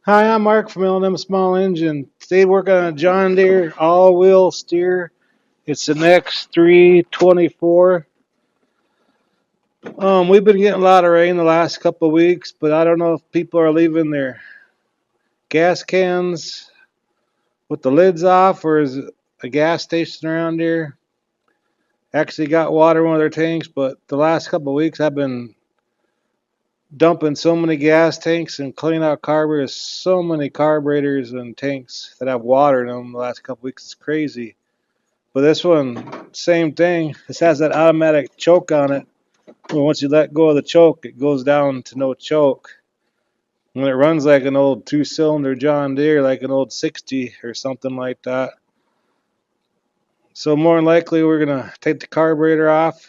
Hi, I'm Mark from L&M Small Engine. Today working on a John Deere all-wheel steer. It's an X324. We've been getting a lot of rain the last couple of weeks, but I don't know if people are leaving their gas cans with the lids off, or is it a gas station around here actually got water in one of their tanks. But the last couple of weeks I've been dumping so many gas tanks and cleaning out carburetors, so many carburetors and tanks that have water in them the last couple of weeks. It's crazy. But this one, same thing. This has that automatic choke on it. Well, once you let go of the choke, it goes down to no choke. And it runs like an old two-cylinder John Deere, like an old 60 or something like that. So more than likely, we're going to take the carburetor off.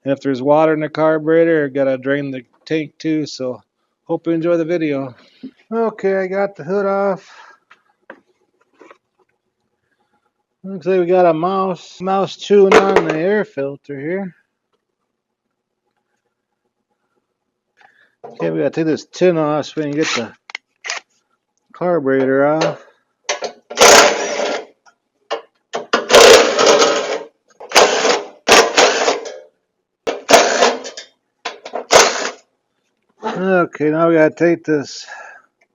And if there's water in the carburetor, I've got to drain the tank too. So hope you enjoy the video. Okay, I got the hood off. Looks like we got a mouse chewing on the air filter here. Okay, we gotta take this tin off so we can get the carburetor off. Okay, now we gotta take this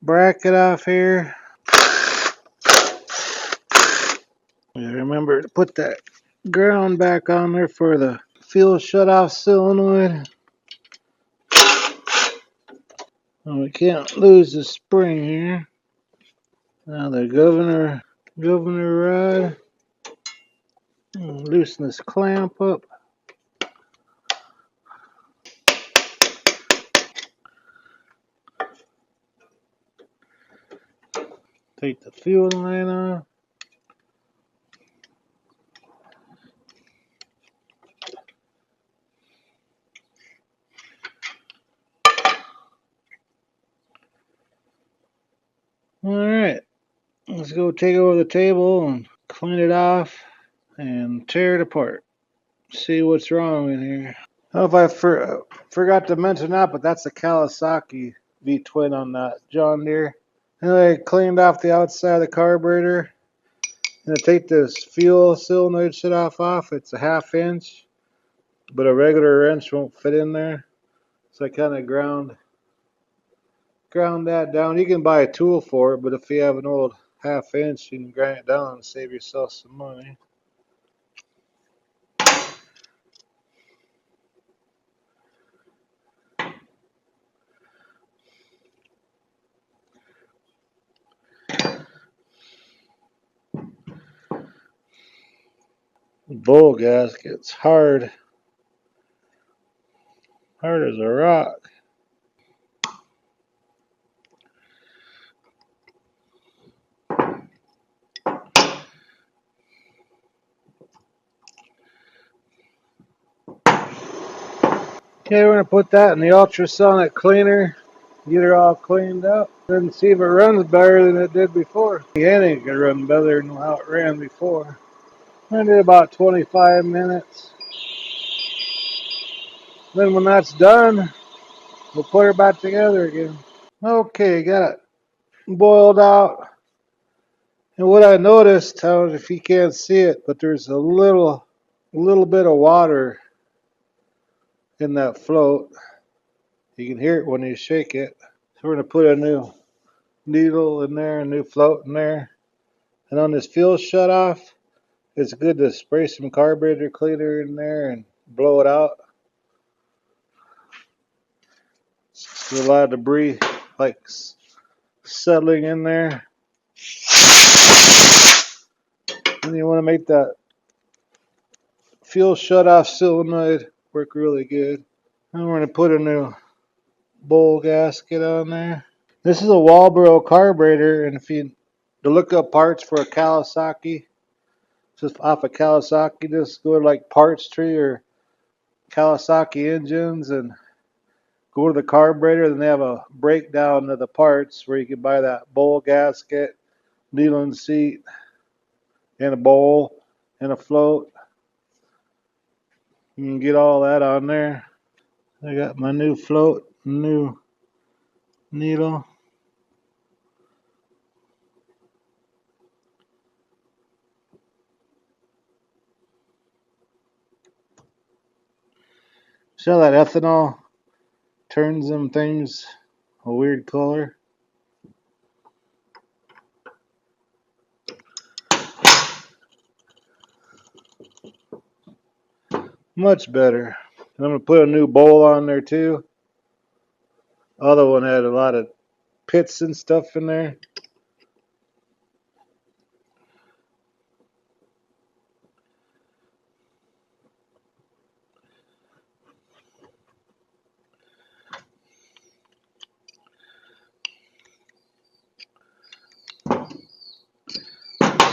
bracket off here. Remember to put that ground back on there for the fuel shutoff solenoid. Oh, we can't lose the spring here. Now the governor rod. Loosen this clamp up. Take the fuel line off. Alright, let's go take it over the table and clean it off and tear it apart. See what's wrong in here. I don't know if I forgot to mention that, but that's a Kawasaki V-twin on that John Deere. And I cleaned off the outside of the carburetor. I'm going to take this fuel solenoid shut off. It's a 1/2 inch, but a regular wrench won't fit in there. So I kind of ground that down. You can buy a tool for it, but if you have an old 1/2 inch, you can grind it down and save yourself some money. Bull gasket's hard as a rock. Okay, we're going to put that in the ultrasonic cleaner, get her all cleaned up, and see if it runs better than it did before. Again, it could run better than how it ran before. I did about 25 minutes. Then when that's done, we'll put her back together again. Okay, got it boiled out. And what I noticed, I don't know if you can't see it, but there's a little bit of water in that float. You can hear it when you shake it. So we're going to put a new needle in there, a new float in there. And on this fuel shutoff, it's good to spray some carburetor cleaner in there and blow it out. There's a lot of debris like settling in there. And you want to make that fuel shutoff solenoid work really good. And we're going to put a new bowl gasket on there. This is a Walbro carburetor, and if you to look up parts for a Kawasaki, just off of Kawasaki, just go to like Parts Tree or Kawasaki Engines and go to the carburetor. Then they have a breakdown of the parts where you can buy that bowl gasket, needle and seat, and a bowl and a float. You can get all that on there. I got my new float, new needle. See how that ethanol turns them things a weird color? Much better. And I'm going to put a new bowl on there too. Other one had a lot of pits and stuff in there.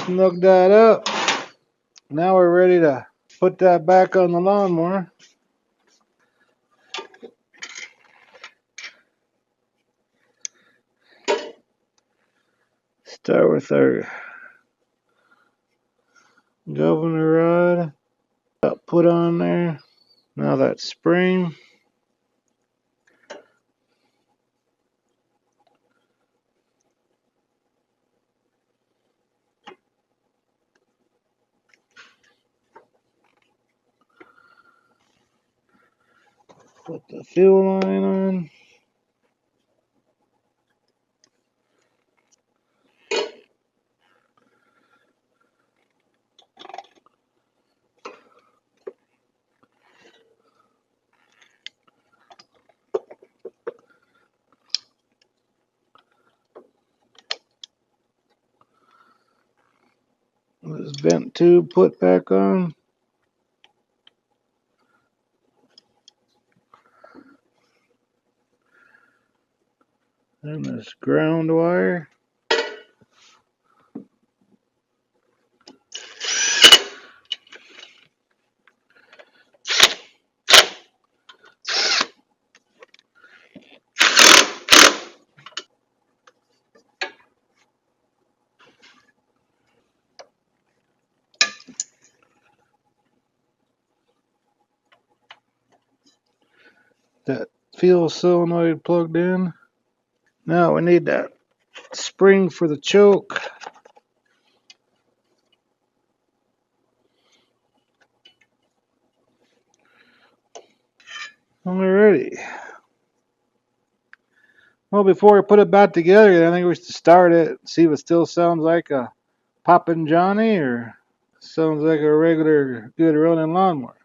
Snug that up. Now we're ready to put that back on the lawnmower. Start with our governor rod. Put on there. Now that spring. Put the fuel line on. This vent tube put back on. And this ground wire. That fuel solenoid plugged in. Now we need that spring for the choke. Alrighty. Well, before we put it back together, I think we should start it, see if it still sounds like a Poppin' Johnny or sounds like a regular good running lawnmower.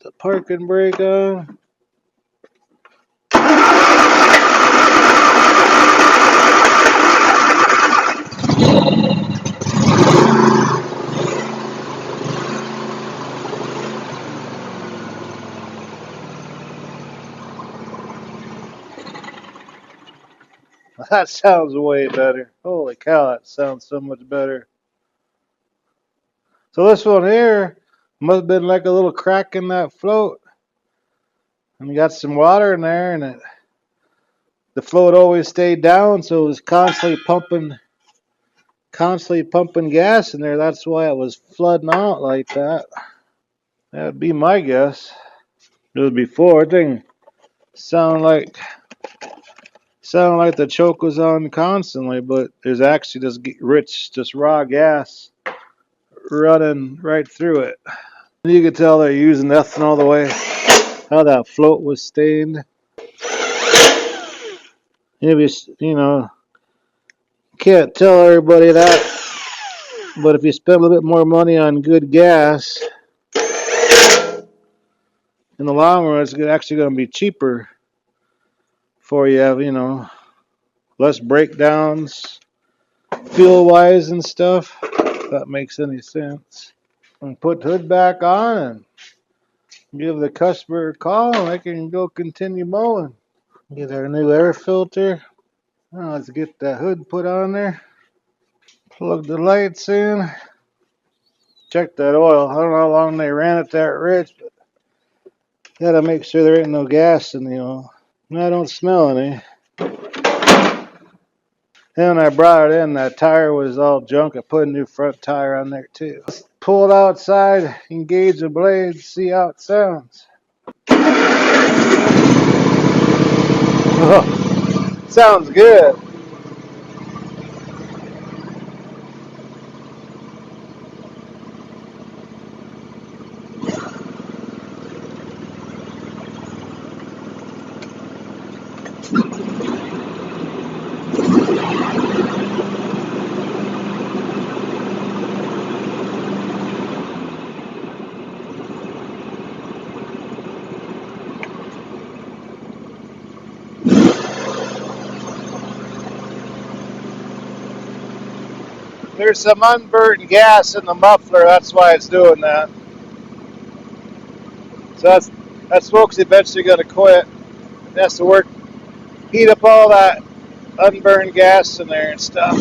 The parking brake on. That sounds way better. Holy cow, that sounds so much better. So this one here must have been like a little crack in that float. And we got some water in there, and the float always stayed down, so it was constantly pumping gas in there. That's why it was flooding out like that. That'd be my guess. It was before. It didn't sound like the choke was on constantly, but there's actually just raw gas running right through it. You could tell they're using ethanol the way how that float was stained. Can't tell everybody that, but if you spend a little bit more money on good gas, in the long run, it's actually going to be cheaper for you. Have less breakdowns, fuel wise and stuff. If that makes any sense. And put the hood back on and give the customer a call, and they can go continue mowing. Get our new air filter. Now let's get that hood put on there. Plug the lights in. Check that oil. I don't know how long they ran it that rich, but gotta make sure there ain't no gas in the oil. I don't smell any. Then when I brought it in, that tire was all junk. I put a new front tire on there too. Let's pull it outside, engage the blade, see how it sounds. Oh, sounds good. There's some unburnt gas in the muffler, that's why it's doing that. So that smoke's eventually going to quit. It has to heat up all that unburned gas in there and stuff.